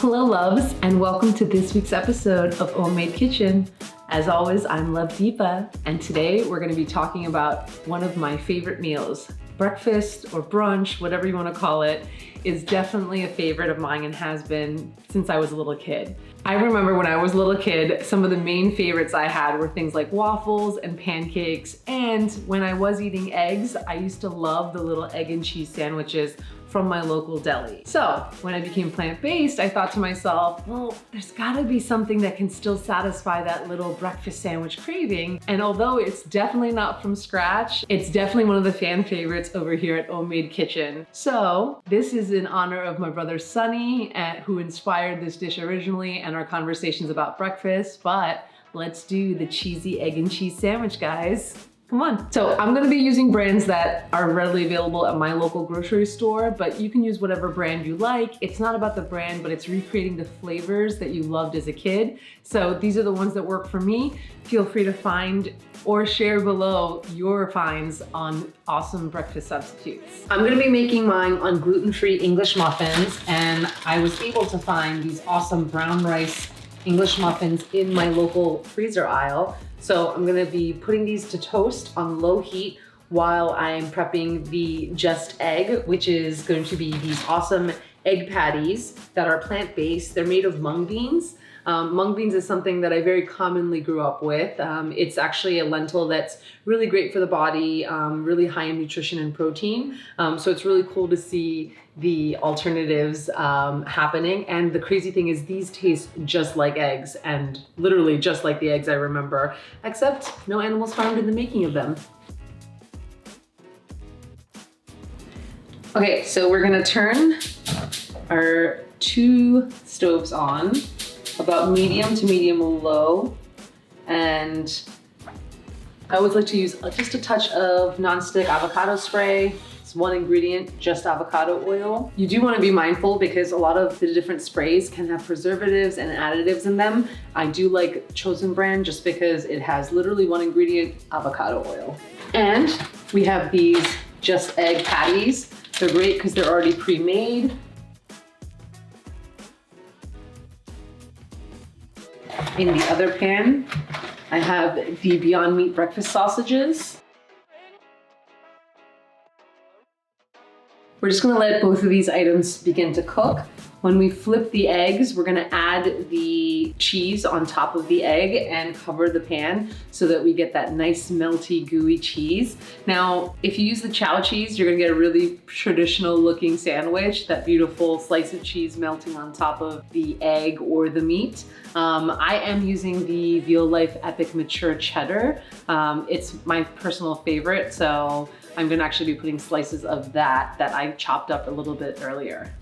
Hello loves, and welcome to this week's episode of OmMade Kitchen. As always, I'm Love Deepa, and today we're going to be talking about one of my favorite meals. Breakfast or brunch, whatever you want to call it, is definitely a favorite of mine and has been since I was a little kid. I remember when I was a little kid, some of the main favorites I had were things like waffles and pancakes, and when I was eating eggs, I used to love the little egg and cheese sandwiches from my local deli. So when I became plant-based, I thought to myself, well, there's gotta be something that can still satisfy that little breakfast sandwich craving. And although it's definitely not from scratch, it's definitely one of the fan favorites over here at OmMade Kitchen. So this is in honor of my brother Sonny, who inspired this dish originally, and our conversations about breakfast, but let's do the cheesy egg and cheese sandwich, guys. Come on. So I'm gonna be using brands that are readily available at my local grocery store, but you can use whatever brand you like. It's not about the brand, but it's recreating the flavors that you loved as a kid. So these are the ones that work for me. Feel free to find or share below your finds on awesome breakfast substitutes. I'm gonna be making mine on gluten-free English muffins, and I was able to find these awesome brown rice English muffins in my local freezer aisle. So I'm gonna be putting these to toast on low heat while I'm prepping the just egg, which is going to be these awesome egg patties that are plant-based. They're made of mung beans. Mung beans is something that I very commonly grew up with. It's actually a lentil that's really great for the body, really high in nutrition and protein. So it's really cool to see the alternatives happening. And the crazy thing is these taste just like eggs, and literally just like the eggs I remember, except no animals harmed in the making of them. Okay, so we're gonna turn our two stoves on, about medium to medium low, and I always like to use just a touch of nonstick avocado spray. It's one ingredient, just avocado oil. You do want to be mindful because a lot of the different sprays can have preservatives and additives in them. I do like Chosen brand just because it has literally one ingredient, avocado oil. And we have these just egg patties. They're great because they're already pre-made. In the other pan, I have the Beyond Meat breakfast sausages. We're just gonna let both of these items begin to cook. When we flip the eggs, we're gonna add the cheese on top of the egg and cover the pan so that we get that nice melty, gooey cheese. Now, if you use the chow cheese, you're gonna get a really traditional looking sandwich, that beautiful slice of cheese melting on top of the egg or the meat. I am using the Veal Life Epic Mature Cheddar. It's my personal favorite, so I'm gonna actually be putting slices of that I chopped up a little bit earlier.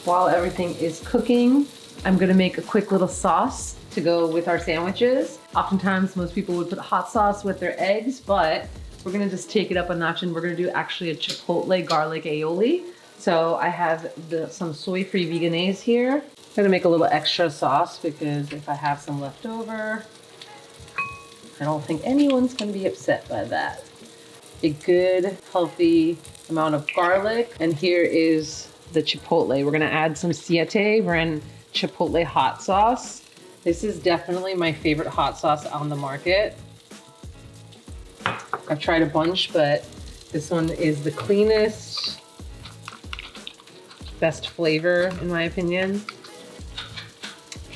While everything is cooking, I'm gonna make a quick little sauce to go with our sandwiches. Oftentimes, most people would put hot sauce with their eggs, but we're gonna just take it up a notch and we're gonna do actually a chipotle garlic aioli. So I have some soy-free veganaise here. I'm gonna make a little extra sauce because if I have some left over, I don't think anyone's gonna be upset by that. A good, healthy amount of garlic. And here is the chipotle. We're gonna add some siete. We're in chipotle hot sauce. This is definitely my favorite hot sauce on the market. I've tried a bunch, but this one is the cleanest, best flavor in my opinion,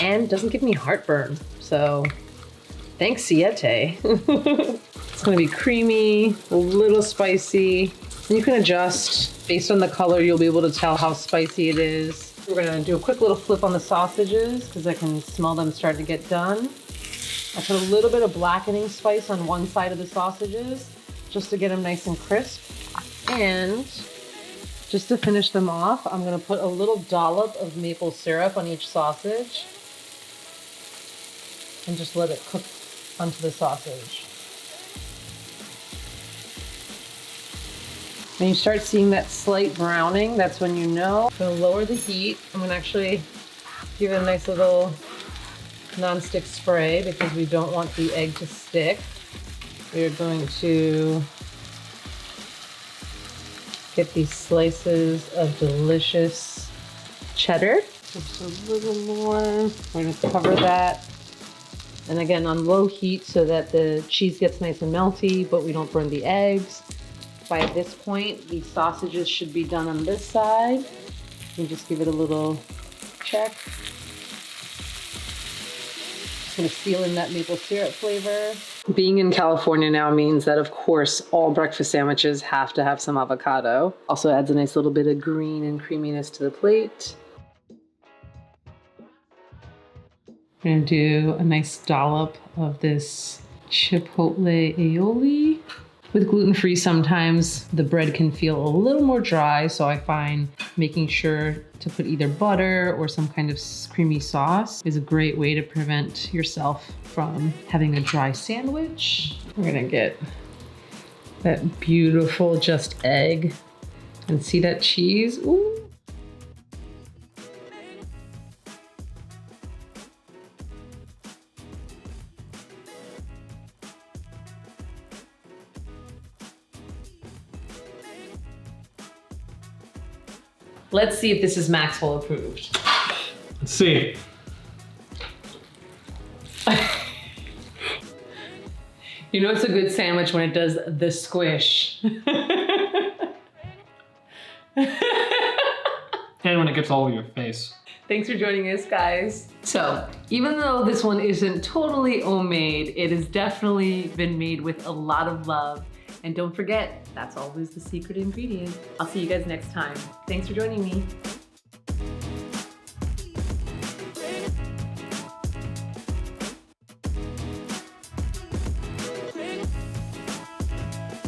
and doesn't give me heartburn. So thanks, siete. It's gonna be creamy, a little spicy. And you can adjust based on the color. You'll be able to tell how spicy it is. We're gonna do a quick little flip on the sausages because I can smell them starting to get done. I put a little bit of blackening spice on one side of the sausages just to get them nice and crisp. And just to finish them off, I'm gonna put a little dollop of maple syrup on each sausage and just let it cook onto the sausage. When you start seeing that slight browning, that's when you know. I'm gonna lower the heat. I'm gonna actually give it a nice little non-stick spray because we don't want the egg to stick. We're going to get these slices of delicious cheddar. Just a little more. We're gonna cover that. And again, on low heat so that the cheese gets nice and melty, but we don't burn the eggs. By this point, the sausages should be done on this side. And just give it a little check. Just gonna seal in that maple syrup flavor. Being in California now means that, of course, all breakfast sandwiches have to have some avocado. Also adds a nice little bit of green and creaminess to the plate. I'm gonna do a nice dollop of this chipotle aioli. With gluten-free, sometimes the bread can feel a little more dry, so I find making sure to put either butter or some kind of creamy sauce is a great way to prevent yourself from having a dry sandwich. We're gonna get that beautiful just egg and see that cheese. Ooh. Let's see if this is Maxwell approved. Let's see. You know it's a good sandwich when it does the squish. And when it gets all over your face. Thanks for joining us, guys. So, even though this one isn't totally homemade, it has definitely been made with a lot of love. And don't forget, that's always the secret ingredient. I'll see you guys next time. Thanks for joining me.